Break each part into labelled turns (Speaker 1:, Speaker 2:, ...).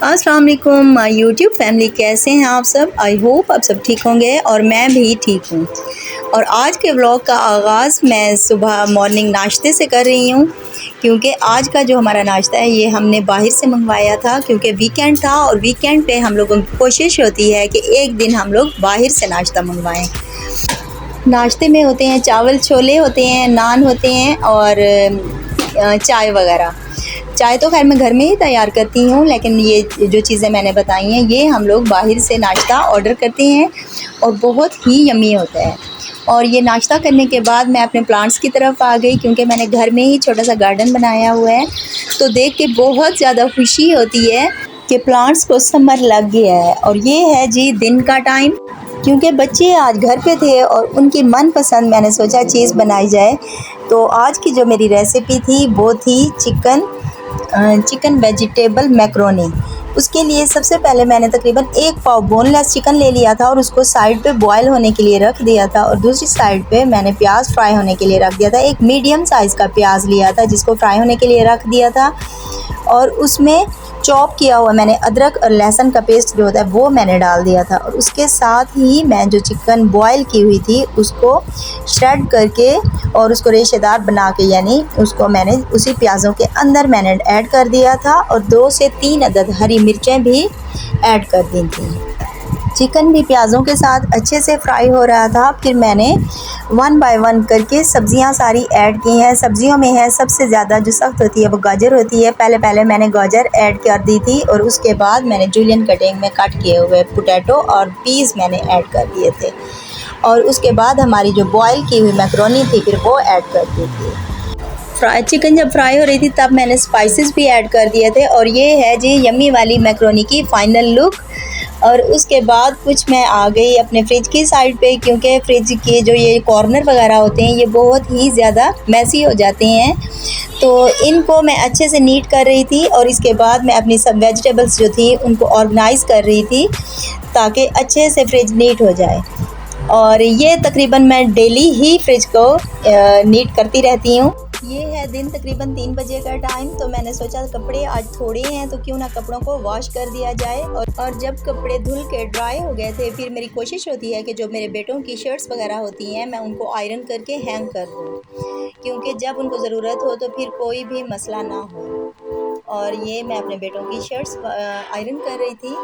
Speaker 1: अस्सलाम वालेकुम my YouTube family, कैसे हैं आप सब। आई होप आप सब ठीक होंगे और मैं भी ठीक हूँ। और आज के व्लॉग का आगाज़ मैं सुबह मॉर्निंग नाश्ते से कर रही हूँ, क्योंकि आज का जो हमारा नाश्ता है ये हमने बाहर से मंगवाया था, क्योंकि वीकेंड था और वीकेंड पे हम लोगों की कोशिश होती है कि एक दिन हम लोग बाहर से नाश्ता मंगवाएं। नाश्ते में होते हैं चावल छोले होते हैं, नान होते हैं और चाय वगैरह। चाय तो खैर मैं घर में ही तैयार करती हूँ, लेकिन ये जो चीज़ें मैंने बताई हैं ये हम लोग बाहर से नाश्ता ऑर्डर करते हैं और बहुत ही यम्मी होता है। और ये नाश्ता करने के बाद मैं अपने प्लांट्स की तरफ आ गई, क्योंकि मैंने घर में ही छोटा सा गार्डन बनाया हुआ है। तो देख के बहुत ज़्यादा खुशी होती है कि प्लांट्स को समर लग गया है। और ये है जी दिन का टाइम, क्योंकि बच्चे आज घर पे थे और उनकी मनपसंद मैंने सोचा चीज़ बनाई जाए। तो आज की जो मेरी रेसिपी थी वो थी चिकन वेजिटेबल मैक्रोनी। उसके लिए सबसे पहले मैंने तकरीबन 1 पाव बोनलेस चिकन ले लिया था और उसको साइड पे बॉयल होने के लिए रख दिया था। और दूसरी साइड पे मैंने प्याज फ्राई होने के लिए रख दिया था। एक मीडियम साइज़ का प्याज लिया था जिसको फ्राई होने के लिए रख दिया था। और उसमें चॉप किया हुआ मैंने अदरक और लहसुन का पेस्ट जो होता है वो मैंने डाल दिया था। और उसके साथ ही मैं जो चिकन बॉयल की हुई थी उसको श्रेड करके और उसको रेशेदार बना के, यानी उसको मैंने उसी प्याज़ों के अंदर मैंने ऐड कर दिया था। और 2 से 3 अदद हरी मिर्चें भी ऐड कर दी थी। चिकन भी प्याज़ों के साथ अच्छे से फ्राई हो रहा था। फिर मैंने 1 बाय 1 करके सब्ज़ियां सारी ऐड की हैं। सब्ज़ियों में है सबसे ज़्यादा जो सख्त होती है वो गाजर होती है। पहले मैंने गाजर ऐड कर दी थी और उसके बाद मैंने जूलियन कटिंग में कट किए हुए पोटैटो और पीस मैंने ऐड कर दिए थे। और उसके बाद हमारी जो बॉयल की हुई मैक्रोनी थी फिर वो ऐड कर दी थी। चिकन जब फ्राई हो रही थी तब मैंने स्पाइसेस भी ऐड कर दिए थे। और ये है जी यम्मी वाली मैक्रोनी की फ़ाइनल लुक। और उसके बाद कुछ मैं आ गई अपने फ्रिज की साइड पे, क्योंकि फ्रिज के जो ये कॉर्नर वगैरह होते हैं ये बहुत ही ज़्यादा मैसी हो जाते हैं। तो इनको मैं अच्छे से नीट कर रही थी और इसके बाद मैं अपनी सब वेजिटेबल्स जो थी उनको ऑर्गेनाइज़ कर रही थी ताकि अच्छे से फ्रिज नीट हो जाए। और ये तकरीबन मैं डेली ही फ्रिज को नीट करती रहती हूँ। ये है दिन तकरीबन 3 बजे का टाइम। तो मैंने सोचा कपड़े आज थोड़े हैं तो क्यों ना कपड़ों को वॉश कर दिया जाए। और जब कपड़े धुल के ड्राई हो गए थे फिर मेरी कोशिश होती है कि जो मेरे बेटों की शर्ट्स वगैरह होती हैं मैं उनको आयरन करके हैंग कर दूँ, क्योंकि जब उनको ज़रूरत हो तो फिर कोई भी मसला ना हो। और ये मैं अपने बेटों की शर्ट्स आयरन कर रही थी।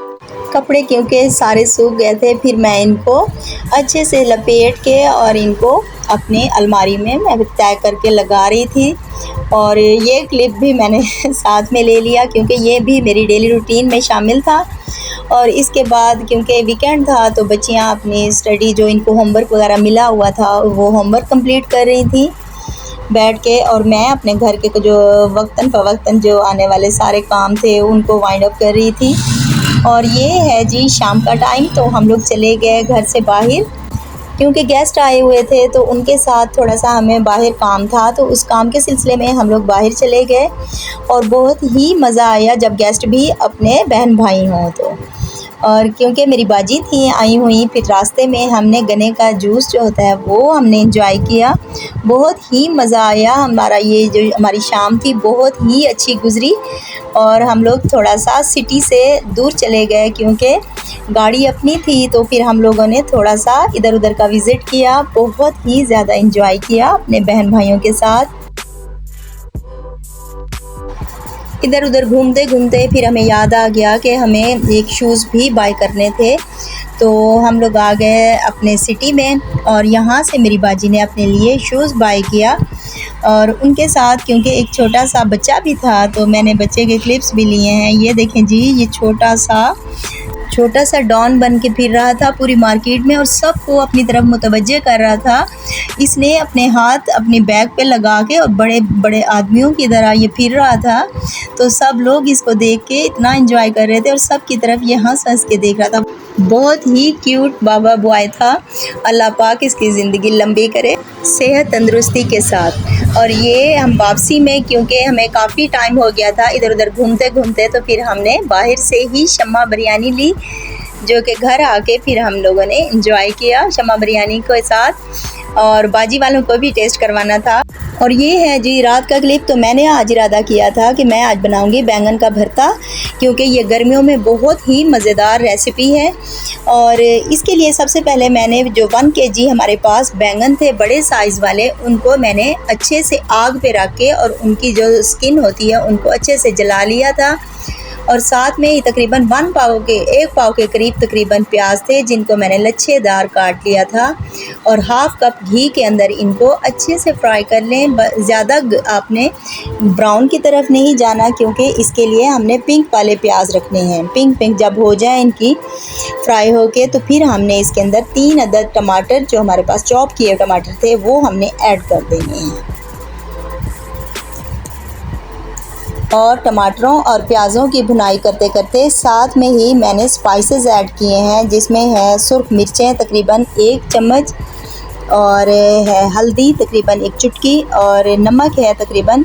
Speaker 1: कपड़े क्योंकि सारे सूख गए थे फिर मैं इनको अच्छे से लपेट के और इनको अपनी अलमारी में मैं तय करके लगा रही थी। और ये क्लिप भी मैंने साथ में ले लिया क्योंकि ये भी मेरी डेली रूटीन में शामिल था। और इसके बाद क्योंकि वीकेंड था तो बच्चियां अपनी स्टडी जो इनको होमवर्क वगैरह मिला हुआ था वो होमवर्क कंप्लीट कर रही थी बैठ के। और मैं अपने घर के जो वक्तन फ़वक्तन जो आने वाले सारे काम थे उनको वाइंड अप कर रही थी। और ये है जी शाम का टाइम। तो हम लोग चले गए घर से बाहर, क्योंकि गेस्ट आए हुए थे तो उनके साथ थोड़ा सा हमें बाहर काम था। तो उस काम के सिलसिले में हम लोग बाहर चले गए और बहुत ही मज़ा आया जब गेस्ट भी अपने बहन भाई हों तो। और क्योंकि मेरी बाजी थी आई हुई, फिर रास्ते में हमने गन्ने का जूस जो होता है वो हमने एंजॉय किया। बहुत ही मज़ा आया। हमारा ये जो हमारी शाम थी बहुत ही अच्छी गुज़री। और हम लोग थोड़ा सा सिटी से दूर चले गए क्योंकि गाड़ी अपनी थी। तो फिर हम लोगों ने थोड़ा सा इधर उधर का विज़िट किया, बहुत ही ज़्यादा एंजॉय किया अपने बहन भाइयों के साथ। इधर उधर घूमते घूमते फिर हमें याद आ गया कि हमें एक शूज़ भी बाय करने थे। तो हम लोग आ गए अपने सिटी में और यहाँ से मेरी बाजी ने अपने लिए शूज़ बाय किया। और उनके साथ क्योंकि एक छोटा सा बच्चा भी था तो मैंने बच्चे के क्लिप्स भी लिए हैं। ये देखें जी, ये छोटा सा डॉन बन के फिर रहा था पूरी मार्केट में और सबको अपनी तरफ मुतवज्जे कर रहा था। इसने अपने हाथ अपनी बैग पे लगा के और बड़े बड़े आदमियों की तरह ये फिर रहा था। तो सब लोग इसको देख के इतना एंजॉय कर रहे थे और सब की तरफ ये हंस हंस के देख रहा था। बहुत ही क्यूट बाबा बॉय था। अल्लाह पाक इसकी ज़िंदगी लंबी करे सेहत तंदुरुस्ती के साथ। और ये हम वापसी में क्योंकि हमें काफ़ी टाइम हो गया था इधर उधर घूमते घूमते तो फिर हमने बाहर से ही शम्मा बिरयानी ली जो कि घर आके फिर हम लोगों ने एंजॉय किया शमा बिरयानी के साथ, और बाजी वालों को भी टेस्ट करवाना था। और ये है जी रात का क्लिप। तो मैंने आज इरादा किया था कि मैं आज बनाऊंगी बैंगन का भरता, क्योंकि ये गर्मियों में बहुत ही मज़ेदार रेसिपी है। और इसके लिए सबसे पहले मैंने जो 1 kg हमारे पास बैंगन थे बड़े साइज़ वाले, उनको मैंने अच्छे से आग पे रख के और उनकी जो स्किन होती है उनको अच्छे से जला लिया था। और साथ में ही तकरीबन 1 पाव के करीब तकरीबन प्याज थे, जिनको मैंने लच्छेदार काट लिया था। और हाफ़ कप घी के अंदर इनको अच्छे से फ्राई कर लें। ज़्यादा आपने ब्राउन की तरफ नहीं जाना, क्योंकि इसके लिए हमने पिंक वाले प्याज रखने हैं। पिंक जब हो जाए इनकी फ्राई होके, तो फिर हमने इसके अंदर 3 अदद टमाटर, जो हमारे पास चॉप किए टमाटर थे, वो हमने ऐड कर देने हैं। और टमाटरों और प्याज़ों की भुनाई करते करते साथ में ही मैंने स्पाइसेस ऐड किए हैं, जिसमें है सुर्ख मिर्चें तकरीबन 1 चम्मच, और है हल्दी तकरीबन 1 चुटकी, और नमक है तकरीबन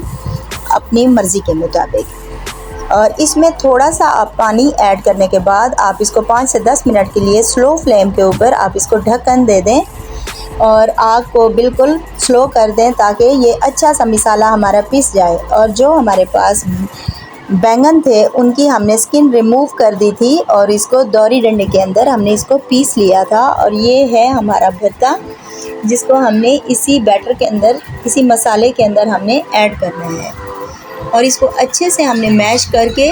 Speaker 1: अपनी मर्ज़ी के मुताबिक। और इसमें थोड़ा सा आप पानी ऐड करने के बाद आप इसको 5 से 10 मिनट के लिए स्लो फ्लेम के ऊपर आप इसको ढक्कन दे दें और आग को बिल्कुल स्लो कर दें, ताकि ये अच्छा सा मसाला हमारा पिस जाए। और जो हमारे पास बैंगन थे उनकी हमने स्किन रिमूव कर दी थी, और इसको दौरी डंडे के अंदर हमने इसको पीस लिया था। और ये है हमारा भरता, जिसको हमने इसी बैटर के अंदर, इसी मसाले के अंदर हमने ऐड करना है। और इसको अच्छे से हमने मैश करके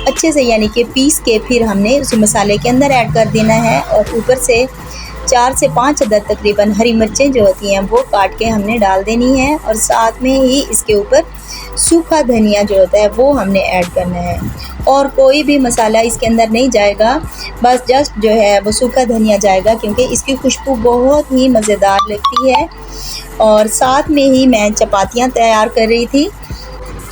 Speaker 1: अच्छे से यानी कि पीस के फिर हमने उस मसाले के अंदर ऐड कर देना है। और ऊपर से 4 से 5 अदद तकरीबन हरी मिर्चें जो होती हैं वो काट के हमने डाल देनी है। और साथ में ही इसके ऊपर सूखा धनिया जो होता है वो हमने ऐड करना है। और कोई भी मसाला इसके अंदर नहीं जाएगा, बस जस्ट जो है वो सूखा धनिया जाएगा, क्योंकि इसकी खुशबू बहुत ही मज़ेदार लगती है। और साथ में ही मैं चपातियाँ तैयार कर रही थी।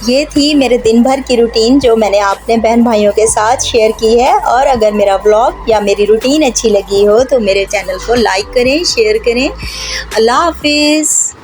Speaker 1: ये थी मेरे दिन भर की रूटीन, जो मैंने अपने बहन भाइयों के साथ शेयर की है। और अगर मेरा व्लॉग या मेरी रूटीन अच्छी लगी हो तो मेरे चैनल को लाइक करें, शेयर करें। अल्लाह हाफिज़।